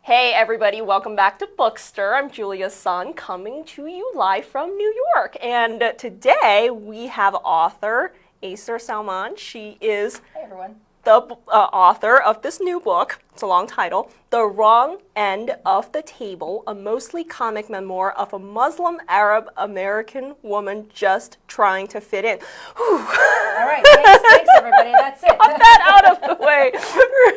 Hey everybody, welcome back to Bookstr. I'm Julia Sun, coming to you live from New York. And today we have author Acer Salman. She is Hey everyone. the author of this new book. It's a long title, The Wrong End of the Table, a mostly comic memoir of a Muslim Arab American woman just trying to fit in. All right, thanks everybody. That's it. Got that out of the way,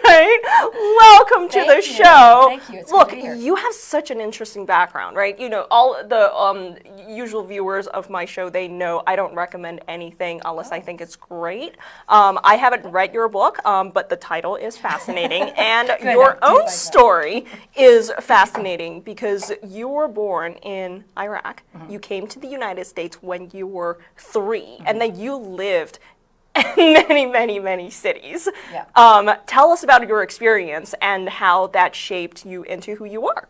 right? Welcome to the show. Thank you. It's Look, good to be here. you have such an interesting background, right? You know, all the usual viewers of my show, they know I don't recommend anything unless I think it's great. I haven't read your book, but the title is fascinating, and Good, your I do own like that. story is fascinating because you were born in Iraq. Mm-hmm. You came to the United States when you were 3, and then you lived in many cities. Yeah. Tell us about your experience and how that shaped you into who you are.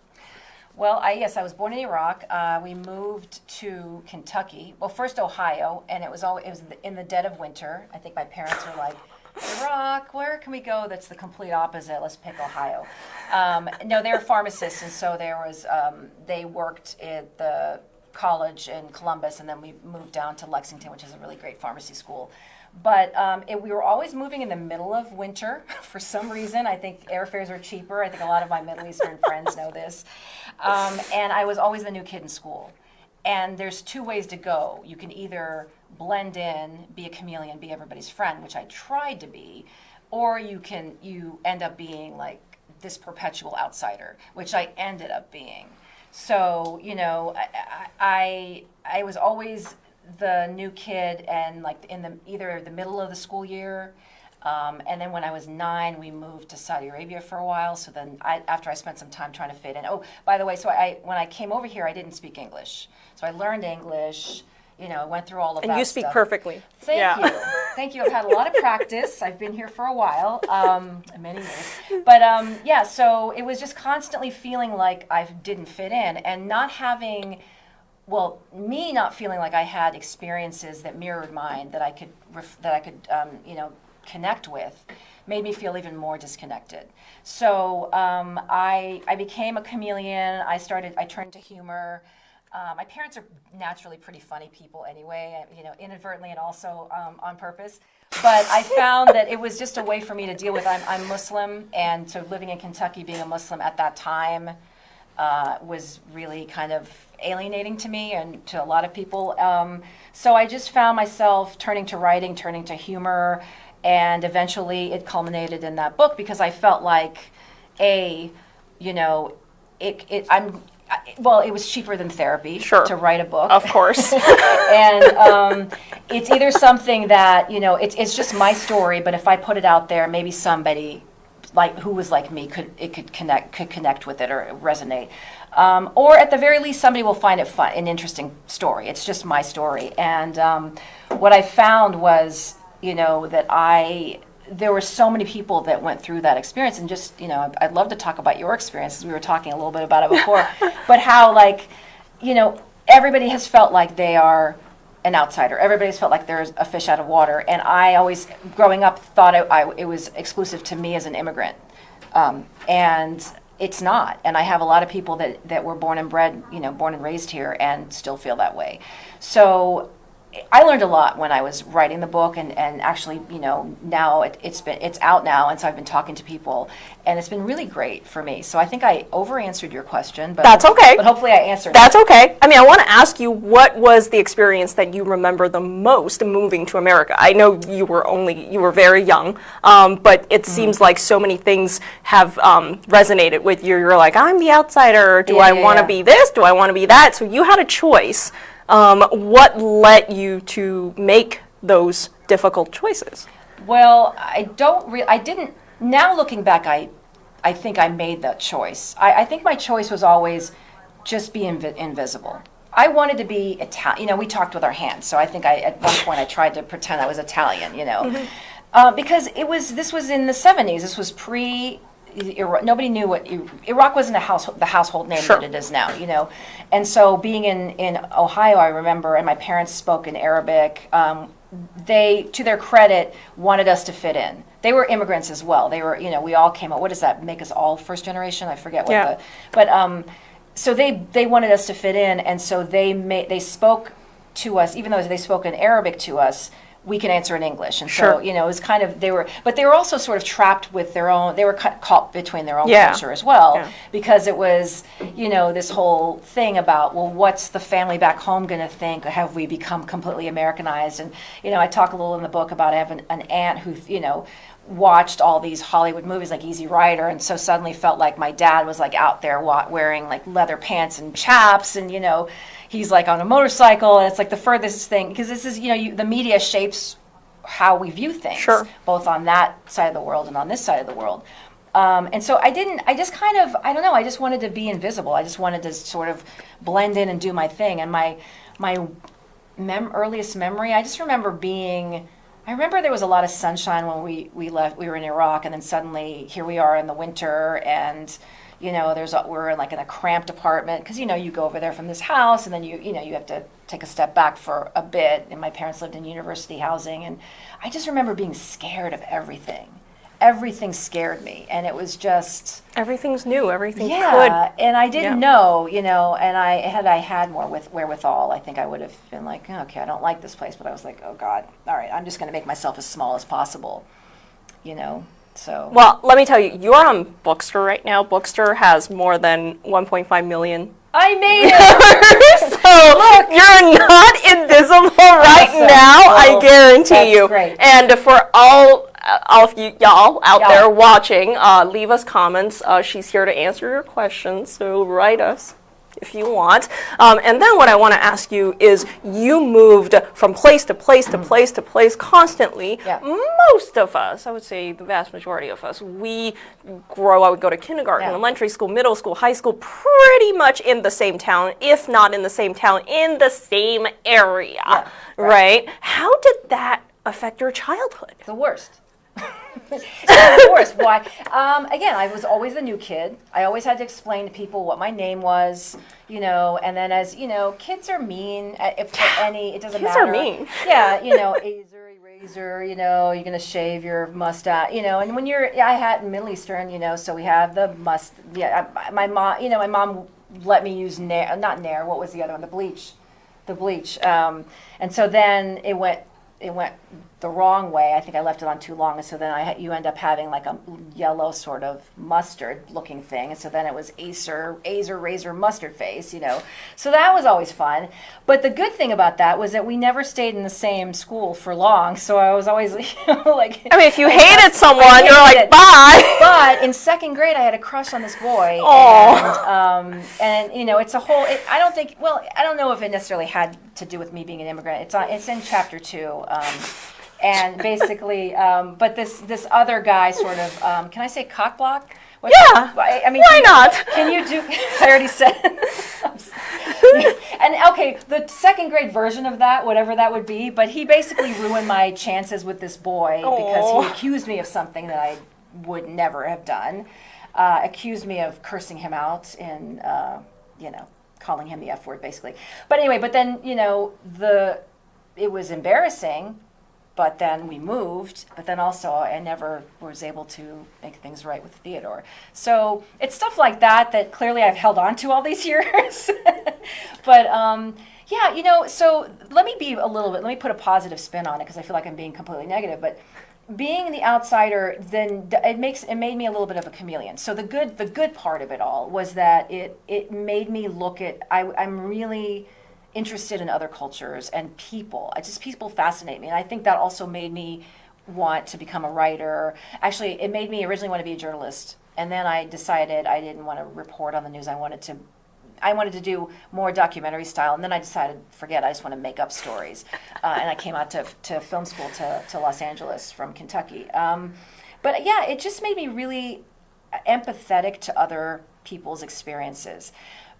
Well, I was born in Iraq. We moved to Kentucky. Well, first Ohio, and it was in the dead of winter. I think my parents were like, Iraq, where can we go? That's the complete opposite. Let's pick Ohio. No, they were pharmacists, and so they worked at the college in Columbus, and then we moved down to Lexington, which is a really great pharmacy school. But we were always moving in the middle of winter for some reason. I think airfares are cheaper. I think a lot of my Middle Eastern friends know this. And I was always the new kid in school. And there's 2 ways to go. You can either blend in, be a chameleon, be everybody's friend, which I tried to be, or you end up being like this perpetual outsider, which I ended up being. So, you know, I was always the new kid, and like in either the middle of the school year, and then when I was 9, we moved to Saudi Arabia for a while. So then, after I spent some time trying to fit in. Oh, by the way, so when I came over here, I didn't speak English, so I learned English. You know, went through all of that stuff. And you speak perfectly. Thank you. Thank you. I've had a lot of practice. I've been here for a while, many years. But yeah, so it was just constantly feeling like I didn't fit in, and not having, well, me not feeling like I had experiences that mirrored mine that I could connect with, made me feel even more disconnected. So I became a chameleon. I turned to humor. My parents are naturally pretty funny people anyway, you know, inadvertently and also on purpose. But I found that it was just a way for me to deal with, I'm Muslim, and so living in Kentucky, being a Muslim at that time was really kind of alienating to me and to a lot of people. So I just found myself turning to writing, turning to humor, and eventually it culminated in that book because I felt like, it was cheaper than therapy to write a book. Of course. And it's either something that, you know, it's just my story, but if I put it out there, maybe somebody who was like me could connect with it or resonate. Or at the very least, somebody will find it fun, an interesting story. It's just my story. And what I found was, you know, that there were so many people that went through that experience, and just, you know, I'd love to talk about your experiences. We were talking a little bit about it before, but how, like, you know, everybody has felt like they are an outsider. Everybody's felt like there's a fish out of water, and I always, growing up, thought it was exclusive to me as an immigrant, and it's not. And I have a lot of people that were born and bred, you know, born and raised here, and still feel that way. So I learned a lot when I was writing the book, and actually, you know, now it's out now, and so I've been talking to people, and it's been really great for me. So I think I over-answered your question, but that's okay. But hopefully I answered. That's okay. I mean, I want to ask you, what was the experience that you remember the most moving to America? I know you were very young, but it seems like so many things have resonated with you. You're like, I'm the outsider. Do I want to be this? Do I want to be that? So you had a choice. What led you to make those difficult choices? Well, I didn't, now looking back, I think I made that choice. I think my choice was always just be invisible. I wanted to be Italian. You know, we talked with our hands, so I think at one point I tried to pretend I was Italian, you know. Because this was in the 70s. This was nobody knew what Iraq wasn't the household name that it is now, you know. And so being in Ohio, I remember, and my parents spoke in Arabic. They, to their credit, wanted us to fit in. they were immigrants as well. They were, we all came out. What does that make us all first generation? I forget what Yeah. but so they wanted us to fit in, and so they spoke to us, even though they spoke in Arabic to us. We can answer in English, and Sure. so it was kind of they were also sort of trapped with their own. They were caught between their own Yeah. culture as well, Yeah. because it was this whole thing about, well, what's the family back home going to think? Have we become completely Americanized? And I talk a little in the book about I have an aunt who watched all these Hollywood movies like Easy Rider, and so suddenly felt like my dad was like out there wearing like leather pants and chaps, and he's like on a motorcycle, and it's like the furthest thing, because this is the media shapes how we view things, Sure. both on that side of the world and on this side of the world. And so I just kind of, I don't know, I just wanted to be invisible. I just wanted to sort of blend in and do my thing. And my earliest memory, I just remember I remember there was a lot of sunshine when we left. We were in Iraq, and then suddenly here we are in the winter, and we're like in a cramped apartment, because you go over there from this house, and then you have to take a step back for a bit. And my parents lived in university housing, and I just remember being scared of everything. Everything scared me, and it was just Everything's new. Everything yeah. And I didn't Yeah. know, and I had more wherewithal, I think I would have been like, okay, I don't like this place, but I was like, oh God, all right, I'm just going to make myself as small as possible, So Well, let me tell you, you're on Bookstr right now. Bookstr has more than 1.5 million. I made it. So you're not invisible right Awesome. now, I Oh, guarantee that's you. great. And for all of y'all out Y'all. there watching, leave us comments. She's here to answer your questions, so write us if you want. And then what I want to ask you is, you moved from place to place to place to place constantly. Yeah. Most of us, I would say the vast majority of us, we I would go to kindergarten, Yeah. elementary school, middle school, high school, pretty much in the same town, if not in the same town, in the same area, Yeah, right? How did that affect your childhood? The worst. It's the worst. Why? Again, I was always the new kid. I always had to explain to people what my name was, and then as, kids are mean. If it doesn't Kids matter. are mean. Yeah, eraser, you're going to shave your mustache, and when I had Middle Eastern, so we have the my mom let me use not Nair, what was the other one? The bleach. And so then it went the wrong way. I think I left it on too long, and so then you end up having like a yellow sort of mustard looking thing, and so then it was razor mustard face, So that was always fun. But the good thing about that was that we never stayed in the same school for long, so I was always like. I mean, if you hated someone, I you're like, hated it. bye. But in second grade, I had a crush on this boy, Aw. and it's a whole. I don't know if it necessarily had to do with me being an immigrant. It's in chapter 2, and basically, but this other guy sort of. Can I say cock block? Yeah. I mean, Why not? Can you do? I already said. And okay, the second grade version of that, whatever that would be, but he basically ruined my chances with this boy because Aw. he accused me of something that I would never have done. Accused me of cursing him out and calling him the F word, basically. But anyway, then it was embarrassing. But then we moved, but then also I never was able to make things right with Theodore. So it's stuff like that clearly I've held on to all these years. But so let me put a positive spin on it, because I feel like I'm being completely negative. But being the outsider, then it made me a little bit of a chameleon. So the good part of it all was that it made me look at, I'm really interested in other cultures and people. People fascinate me, and I think that also made me want to become a writer. Actually, it made me originally want to be a journalist, and then I decided I didn't want to report on the news. I wanted to do more documentary style, and then I decided, forget, I just want to make up stories. And I came out to film school to Los Angeles from Kentucky. But yeah, it just made me really empathetic to other people's experiences.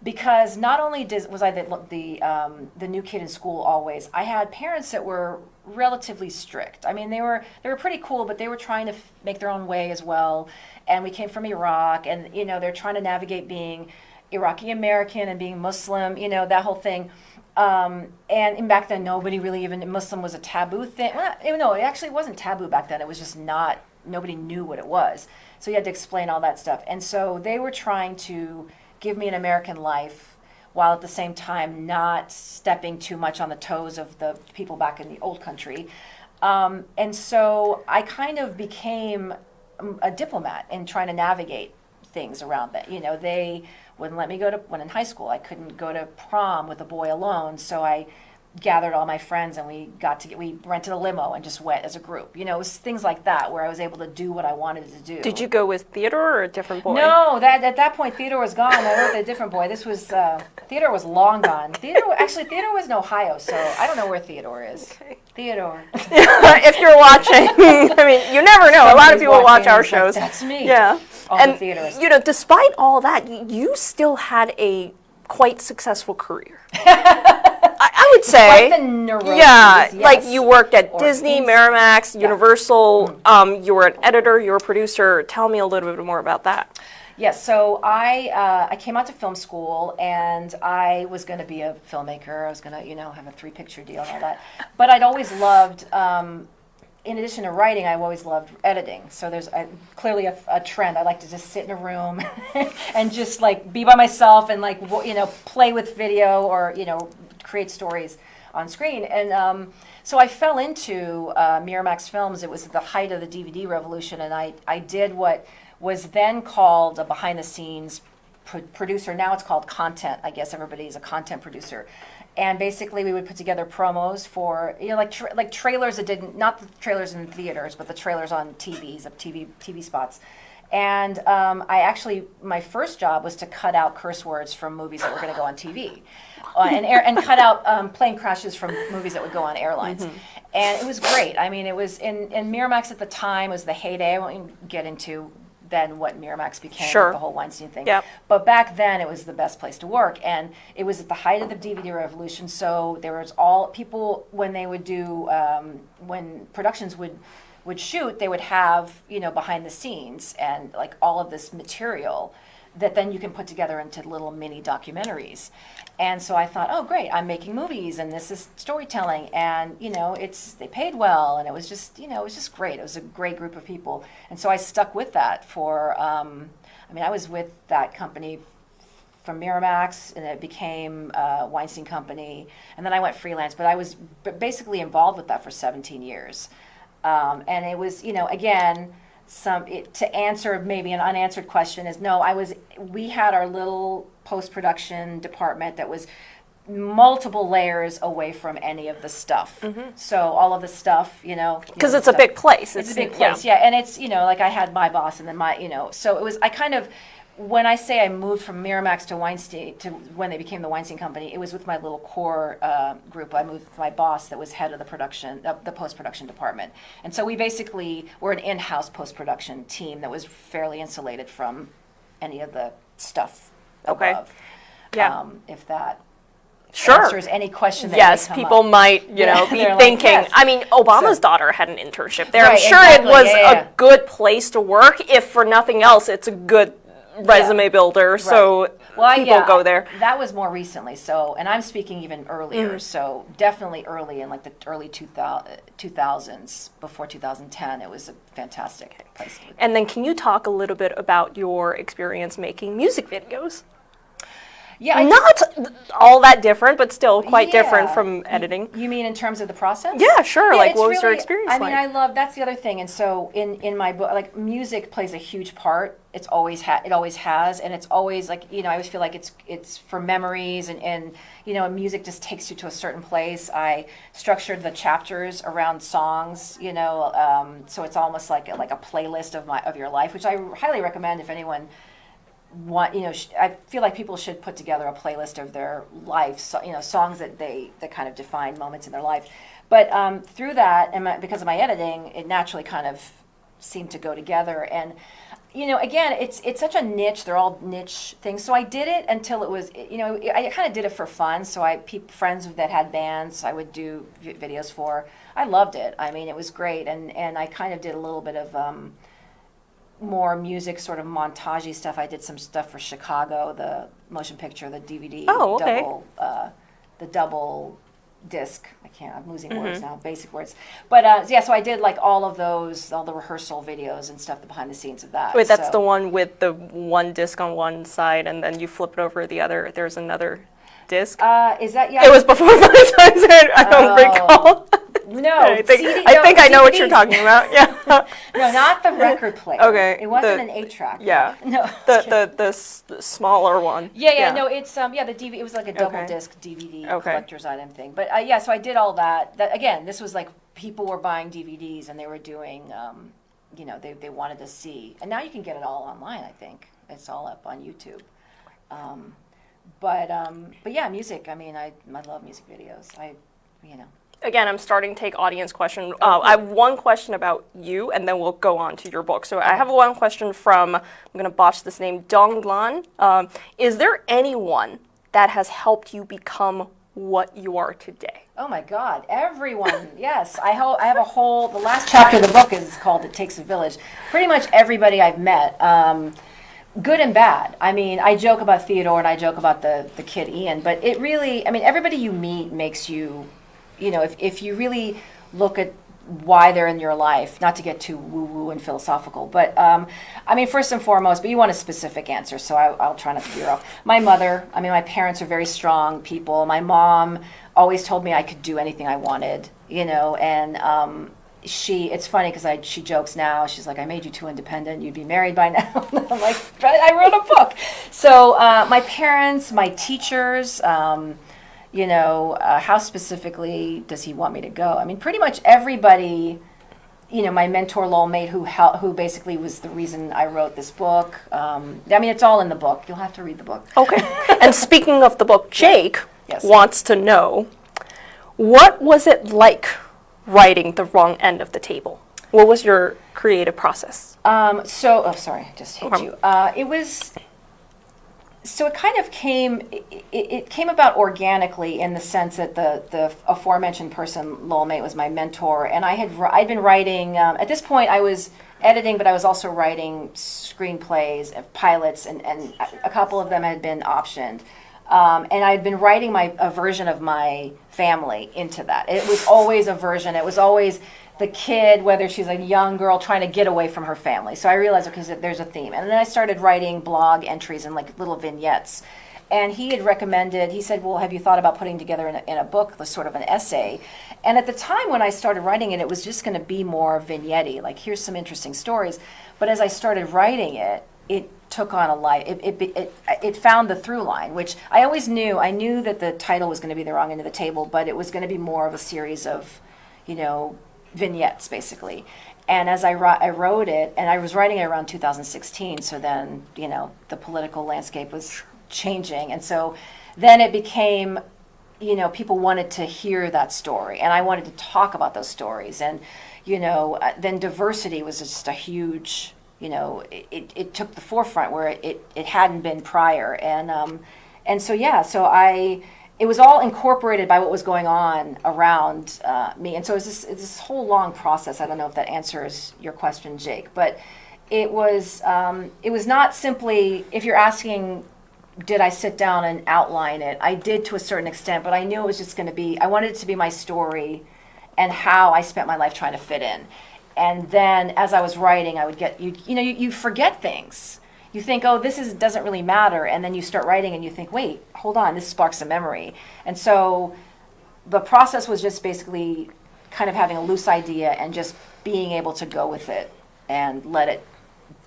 Because not only was I the new kid in school always, I had parents that were relatively strict. I mean, they were pretty cool, but they were trying to make their own way as well. And we came from Iraq, and they're trying to navigate being Iraqi American and being Muslim, that whole thing. And back then, nobody really even Muslim was a taboo thing. Well, no, it actually wasn't taboo back then. It was just not nobody knew what it was. So you had to explain all that stuff. And so they were trying to give me an American life while at the same time not stepping too much on the toes of the people back in the old country. And so I kind of became a diplomat in trying to navigate things around that. You know, they wouldn't let me when in high school, I couldn't go to prom with a boy alone. So I gathered all my friends and we rented a limo and just went as a group. You know, it was things like that where I was able to do what I wanted to do. Did you go with Theodore or a different boy? No, at that point Theodore was gone. I went with a different boy. This was Theodore was long gone. Theodore was in Ohio, so I don't know where Theodore is. Okay. Theodore. If you're watching, I mean, you never know. A lot of people watch our shows. Like, that's me. Yeah. All and the theaters. You know, despite all that, you still had a quite successful career. I would say, quite the neuroses, yeah, yes. like you worked at Disney, Miramax, Universal. You were an editor, you were a producer. Tell me a little bit more about that. Yes, so I came out to film school and I was going to be a filmmaker. I was going to, you know, have a 3-picture deal and all that. But I'd always loved, in addition to writing, I've always loved editing. So there's clearly a trend. I like to just sit in a room and just like be by myself and like, you know, play with video or, you know, create stories on screen. And so I fell into Miramax Films. It was the height of the DVD revolution, and I did what was then called a behind-the-scenes producer. Now it's called content. I guess everybody's a content producer. And basically, we would put together promos for, you know, like trailers that didn't, not the trailers in theaters, but the trailers on TVs, of TV spots. And I actually, my first job was to cut out curse words from movies that were going to go on TV, and cut out plane crashes from movies that would go on airlines. Mm-hmm. And it was great. I mean, it was in Miramax at the time was the heyday. I won't even get into then what Miramax became, with the whole Weinstein thing. Yep. But back then, it was the best place to work, and it was at the height of the DVD revolution. So there was all people when they would do when productions would shoot, they would have, you know, behind the scenes and like all of this material that then you can put together into little mini documentaries. And so I thought, oh great, I'm making movies and this is storytelling, and you know, they paid well, and it was just, you know, it was just great. It was a great group of people. And so I stuck with that for I mean, I was with that company from Miramax, and it became Weinstein Company, and then I went freelance, but I was basically involved with that for 17 years. And it was, you know, again, to answer maybe an unanswered question is no, we had our little post-production department that was multiple layers away from any of the stuff. Mm-hmm. So all of the stuff, you know. Because it's a big place. It's a big place, yeah. And it's, you know, like I had my boss and then you know, so it was, I kind of, when I say I moved from Miramax to Weinstein, to when they became the Weinstein Company, it was with my little core group. I moved with my boss that was head of the post-production department. And so we basically were an in-house post-production team that was fairly insulated from any of the stuff above. Yeah. If that sure. answers any question that yes, may come people up. might, you know, be They're thinking. like, yes. I mean, Obama's daughter had an internship there. Right, I'm sure exactly. it was Yeah. a good place to work. If for nothing else, it's a good resume builder. Right. So people go there. That was more recently. So, and I'm speaking even earlier. So definitely early in like the early 2000s, before 2010, it was a fantastic place to work. And then can you talk a little bit about your experience making music videos? Yeah, not all that different, but still quite different from editing. You mean in terms of the process? Yeah, sure. Yeah, like, what was your experience like? I mean, that's the other thing. And so in my book, like, music plays a huge part. It always has, and it's always like, you know, I always feel like it's for memories, and you know, music just takes you to a certain place. I structured the chapters around songs, you know, so it's almost like a playlist of your life, which I highly recommend if anyone. I feel like people should put together a playlist of their life, so, you know, songs that kind of define moments in their life. But through that, and because of my editing, it naturally kind of seemed to go together. And you know, again, it's such a niche. They're all niche things. So I did it until it was, you know, I kind of did it for fun. So friends that had bands, I would do videos for. I loved it. I mean, it was great. And I kind of did a little bit of more music, sort of montagey stuff. I did some stuff for Chicago, the motion picture, the DVD, Oh, okay. the double disc. I'm losing words now, basic words. But yeah, so I did like all of those, all the rehearsal videos and stuff, the behind the scenes of that. Wait, that's So- the one with the one disc on one side and then you flip it over the other. There's another disc. Is that, yeah. It was before my time, so I don't recall. No, I think, CD I, think I know what DVDs. you're talking about. Yeah. No, not the record player. Okay, It wasn't the- an 8-track. Yeah. No. The smaller one. Yeah, no, it's yeah, the DVD. It was like a double Okay. disc DVD Okay. collector's item thing. But yeah, so I did all that. That again, this was like people were buying DVDs and they were doing, you know, they wanted to see. And now you can get it all online. I think it's all up on YouTube. But yeah, music. I mean, I love music videos. You know. Again, I'm starting to take audience question. I have one question about you, and then we'll go on to your book. So I have one question from, I'm going to botch this name, Donglan. Is there anyone that has helped you become what you are today? Oh my God, everyone, yes. I have a whole, the last chapter of the book is called It Takes a Village. Pretty much everybody I've met, good and bad. I mean, I joke about Theodore and I joke about the kid Ian, but it really, I mean, everybody you meet makes you, you know, if you really look at why they're in your life, not to get too woo-woo and philosophical, but I mean, first and foremost, but you want a specific answer, so I'll try not to veer off. My mother, I mean, my parents are very strong people. My mom always told me I could do anything I wanted, you know, and it's funny because she jokes now, she's like, I made you too independent, you'd be married by now. I'm like, but I wrote a book. So my parents, my teachers, you know, how specifically does he want me to go? I mean, pretty much everybody, you know, my mentor Lowell Mate, who basically was the reason I wrote this book. I mean, it's all in the book. You'll have to read the book. Okay. And speaking of the book, Jake Yes. wants to know, what was it like writing The Wrong End of the Table? What was your creative process? Oh, sorry, I just hit you. It was. So it kind of came. It came about organically in the sense that the aforementioned person, Lowell Mate, was my mentor, and I'd been writing. At this point, I was editing, but I was also writing screenplays, pilots, and a couple of them had been optioned. And I'd been writing a version of my family into that. It was always a version. It was always the kid, whether she's a young girl trying to get away from her family. So I realized, okay, so there's a theme. And then I started writing blog entries and like little vignettes. And he had recommended, he said, well, have you thought about putting together in a book, sort of an essay? And at the time when I started writing it, it was just going to be more vignette-y, like here's some interesting stories. But as I started writing it, it took on a life. It found the through line, which I always knew. I knew that the title was going to be The Wrong End of the Table, but it was going to be more of a series of, you know, vignettes, basically. And as I wrote it, and I was writing it around 2016, so then, you know, the political landscape was changing. And so then it became, you know, people wanted to hear that story, and I wanted to talk about those stories. And, you know, then diversity was just a huge, you know, it took the forefront where it hadn't been prior. And so, yeah, it was all incorporated by what was going on around me. And so it's this whole long process. I don't know if that answers your question, Jake, but it was not simply, if you're asking, did I sit down and outline it? I did to a certain extent, but I knew it was just going to be, I wanted it to be my story and how I spent my life trying to fit in. And then as I was writing, I would get, you forget things. You think, oh, doesn't really matter. And then you start writing and you think, wait, hold on, this sparks a memory. And so the process was just basically kind of having a loose idea and just being able to go with it and let it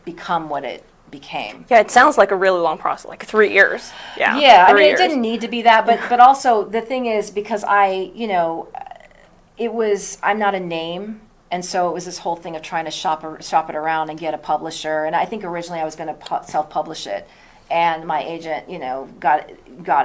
become what it became. Yeah, it sounds like a really long process, like 3 years. Yeah. Yeah, I 3 mean, years. it didn't need to be that, but also the thing is, because I'm not a name. And so it was this whole thing of trying to shop it around and get a publisher. And I think originally I was going to self-publish it. And my agent, you know, got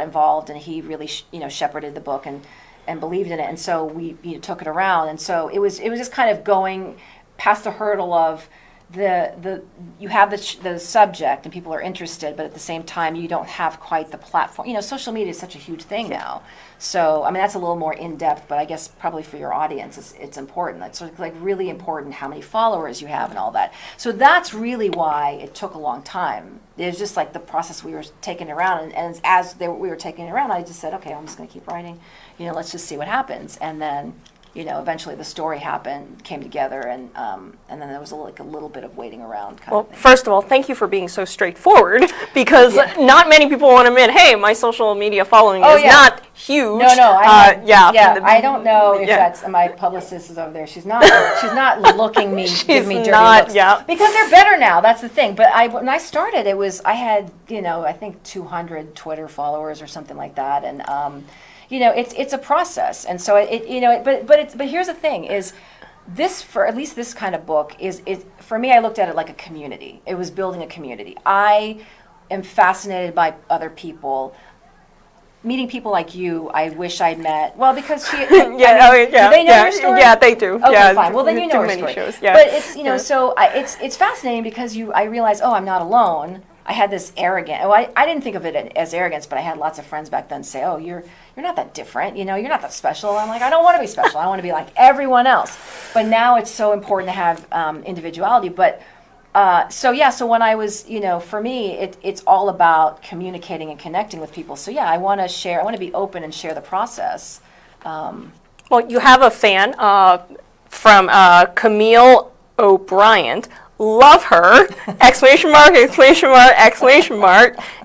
involved, and he really, shepherded the book and believed in it. And so we took it around. And so it was just kind of going past the hurdle of you have the subject and people are interested, but at the same time you don't have quite the platform. You know, social media is such a huge thing now. So I mean that's a little more in depth, but I guess probably for your audience it's important. It's sort of like really important how many followers you have and all that. So that's really why it took a long time. It was just like the process we were taking around, and as we were taking it around, I just said, okay, I'm just going to keep writing. You know, let's just see what happens, and then. You know, eventually the story came together, and then there was a little bit of waiting around kind of thing. First of all, thank you for being so straightforward, because not many people want to admit, hey, my social media following is not huge. No, I don't know if that's my publicist is over there. She's not looking me, giving me dirty looks. Yeah. Because they're better now. That's the thing. But when I started, I had I think 200 Twitter followers or something like that, and. You know, it's a process, and so but here's the thing: is this for at least this kind of book is for me? I looked at it like a community. It was building a community. I am fascinated by other people, meeting people like you. I wish I'd met. Well, because she. Do they know your story? Yeah, they do. Okay, fine. Well, then you know her story. Shows, yeah. But it's so it's fascinating because I realized I'm not alone. I had this arrogant. Well, I didn't think of it as arrogance, but I had lots of friends back then say, "Oh, you're not that different. You know, you're not that special." I'm like, I don't want to be special. I want to be like everyone else. But now it's so important to have individuality. But so when I was, for me, it's all about communicating and connecting with people. So I want to share. I want to be open and share the process. Well, you have a fan from Camille O'Brien. Love her! !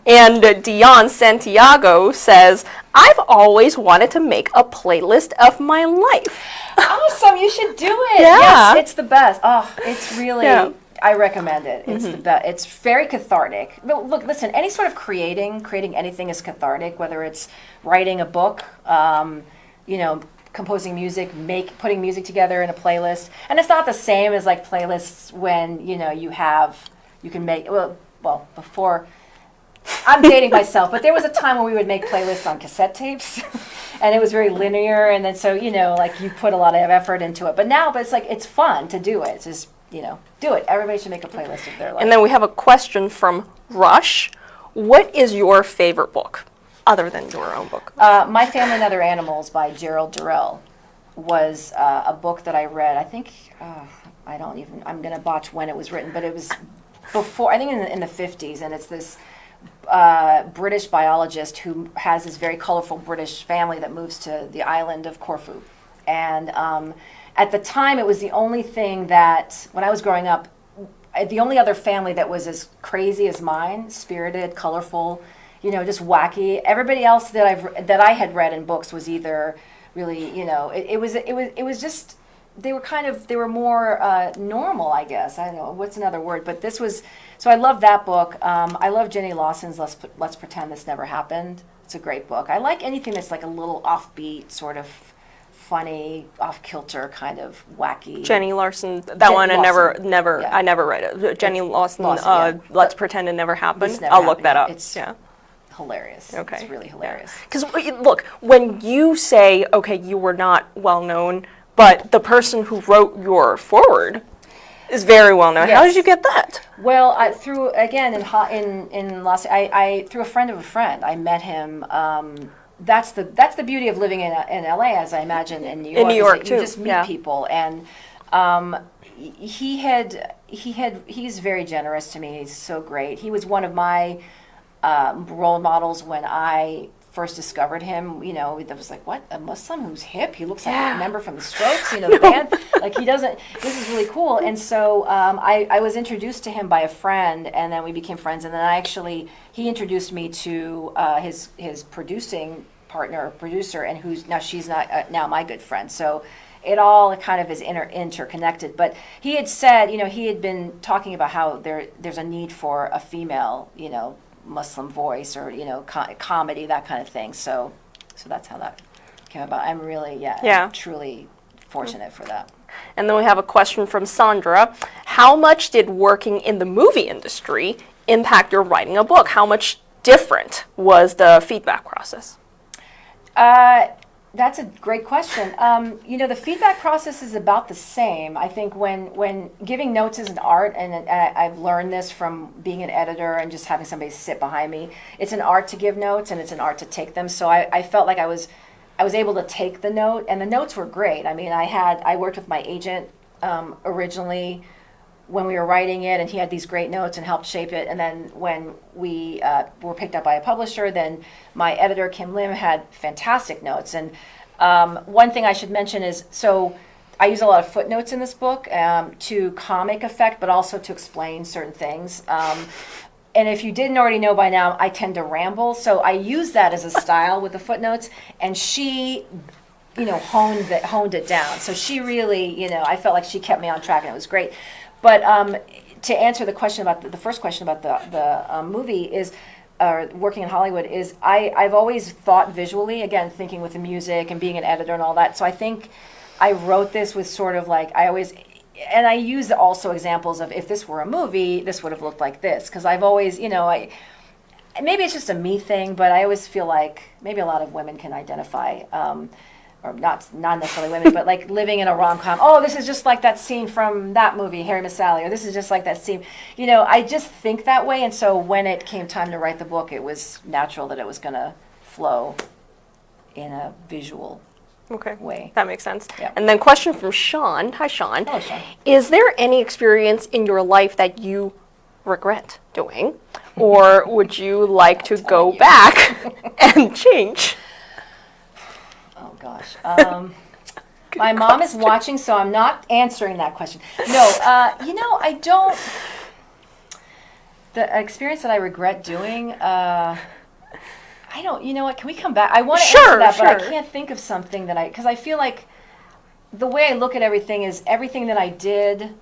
And Dion Santiago says, I've always wanted to make a playlist of my life. Awesome! You should do it. Yeah. Yes, it's the best. Oh, it's really. Yeah. I recommend it. It's the best. It's very cathartic. Look, listen. Any sort of creating anything is cathartic. Whether it's writing a book, composing music, putting music together in a playlist, and it's not the same as like playlists when you can make before. I'm dating myself, but there was a time when we would make playlists on cassette tapes, and it was very linear, and then so like you put a lot of effort into it. But it's like it's fun to do it. It's just do it. Everybody should make a playlist of their life. And then we have a question from Rush. What is your favorite book? Other than your own book? My Family and Other Animals by Gerald Durrell was a book that I read. I think, I'm going to botch when it was written, but it was before, I think in the 50s, and it's this British biologist who has this very colorful British family that moves to the island of Corfu. And at the time, it was the only thing that, when I was growing up, the only other family that was as crazy as mine, spirited, colorful, just wacky. Everybody else that I had read in books was either really, it was just they were more normal, I guess. I don't know what's another word, but this was. So I love that book. I love Jenny Lawson's Let's Pretend This Never Happened. It's a great book. I like anything that's like a little offbeat, sort of funny, off kilter, kind of wacky. Jenny Larson, I never read it. Jenny Lawson, Let's Pretend It Never Happened. I'll look that up. It's hilarious. Okay. It's really hilarious. Because look, when you say, okay, you were not well known, but the person who wrote your foreword is very well known. Yes. How did you get that? Well, through in Los, through a friend of a friend, I met him. That's the beauty of living in LA, as I imagine in New York. In New York too. You just meet people, and he's very generous to me. He's so great. He was one of my role models when I first discovered him. That was like, what, a Muslim who's hip? He looks like a member from the Strokes, the band. Like he doesn't. This is really cool. And so I was introduced to him by a friend, and then we became friends. And then he introduced me to his producer, and she's now my good friend. So it all kind of is interconnected. But he had said, he had been talking about how there's a need for a female, Muslim voice or comedy, that kind of thing. So that's how that came about. I'm really I'm truly fortunate for that. And then we have a question from Sandra. How much did working in the movie industry impact your writing a book? How much different was the feedback process? That's a great question. The feedback process is about the same. I think when giving notes is an art, and I've learned this from being an editor and just having somebody sit behind me. It's an art to give notes, and it's an art to take them. So I felt like I was able to take the note, and the notes were great. I mean, I worked with my agent originally when we were writing it, and he had these great notes and helped shape it. And then when we were picked up by a publisher, then my editor, Kim Lim, had fantastic notes. And one thing I should mention is, so I use a lot of footnotes in this book to comic effect, but also to explain certain things. And if you didn't already know by now, I tend to ramble. So I use that as a style with the footnotes, and she honed it down. So she really, I felt like she kept me on track, and it was great. But to answer the question about the first question about the movie is, working in Hollywood, is I've always thought visually, again, thinking with the music and being an editor and all that. So I think I wrote this with sort of like, and I use also examples of, if this were a movie, this would have looked like this. Because I've always, maybe it's just a me thing, but I always feel like maybe a lot of women can identify, or not necessarily women, but like living in a rom-com. Oh, this is just like that scene from that movie, Harry Met Sally, or this is just like that scene. I just think that way, and so when it came time to write the book, it was natural that it was going to flow in a visual way. That makes sense. Yeah. And then question from Sean. Hi, Sean. Hello, Sean. Is there any experience in your life that you regret doing, or would you like to go back and change? Oh, gosh. My mom is watching, so I'm not answering that question. No, I don't. The experience that I regret doing, I don't, you know what, can we come back? I want to answer that, but I can't think of something because I feel like the way I look at everything is everything that I did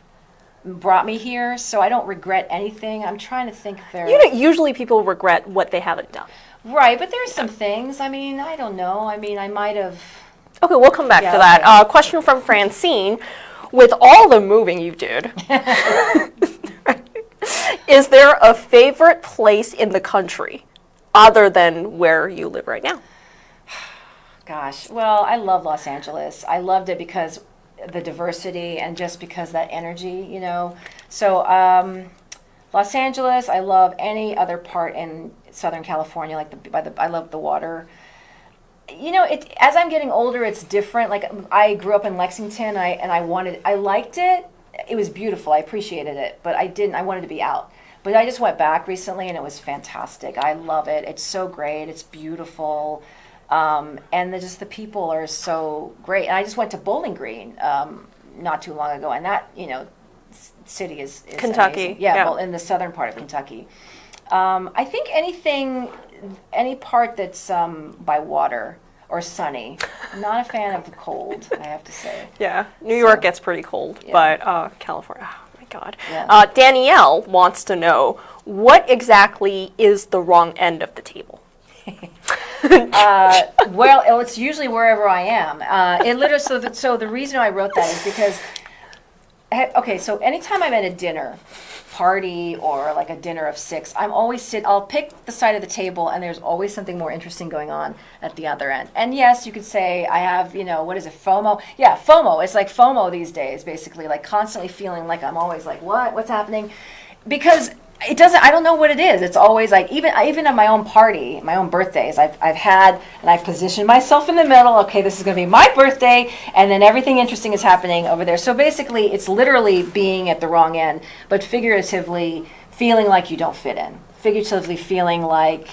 brought me here, so I don't regret anything. I'm trying to think if Usually people regret what they haven't done. Right, but there's some things. I mean, I don't know. I mean, I might have. Okay, we'll come back to that. Okay. Question from Francine. With all the moving you did, is there a favorite place in the country other than where you live right now? Gosh, well, I love Los Angeles. I loved it because the diversity and just because that energy, So Los Angeles, I love any other part in Southern California, like I love the water. As I'm getting older, it's different. Like I grew up in Lexington, I liked it. It was beautiful. I appreciated it, but I wanted to be out. But I just went back recently, and it was fantastic. I love it. It's so great. It's beautiful. And the people are so great. And I just went to Bowling Green not too long ago, and that, city is Kentucky. Amazing. Yeah, well, in the southern part of Kentucky. I think any part that's by water or sunny. I'm not a fan of the cold, I have to say. Yeah, New York gets pretty cold, but California, oh my God. Yeah. Danielle wants to know, what exactly is the wrong end of the table? Well, it's usually wherever I am. It literally. So the reason I wrote that is because. Okay, so anytime I'm at a dinner party or like a dinner of 6, I'll pick the side of the table, and there's always something more interesting going on at the other end. And yes, you could say I have, what is it, FOMO? Yeah, FOMO. It's like FOMO these days, basically, like constantly feeling like I'm always like, what's happening? Because I don't know what it is. It's always like, even at my own party, my own birthdays, I've positioned myself in the middle. Okay, this is going to be my birthday, and then everything interesting is happening over there. So basically, it's literally being at the wrong end, but figuratively feeling like you don't fit in. Figuratively feeling like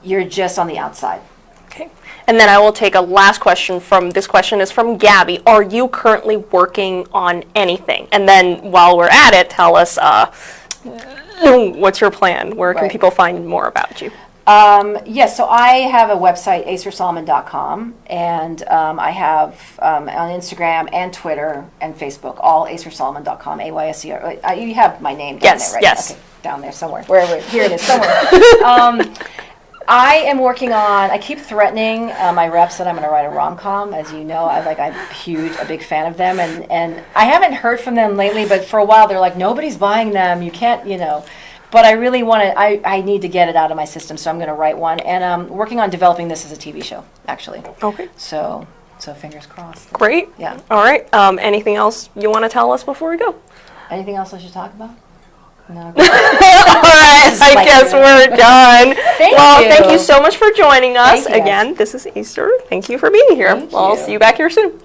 you're just on the outside. Okay. And then I will take a last question this question is from Gabby. Are you currently working on anything? And then while we're at it, tell us, what's your plan? Where can people find more about you? Yes, so I have a website, acersolomon.com, and I have on Instagram and Twitter and Facebook, all acersolomon.com, AYSER. You have my name down there, right? Yes. Okay, down there somewhere, wherever. Here it is, somewhere. I am working on, I keep threatening my reps that I'm going to write a rom-com. As you know, I'm a big fan of them. And I haven't heard from them lately, but for a while they're like, nobody's buying them. You can't, But I really want to. I need to get it out of my system, so I'm going to write one. And I'm working on developing this as a TV show, actually. Okay. So fingers crossed. Great. Yeah. All right. Anything else you want to tell us before we go? Anything else I should talk about? No. All right. I like guess really- we're done. Thank you. Thank you so much for joining us. Thank you, guys. Again, this is Easter. Thank you for being here. Thank I'll you. see you back here soon.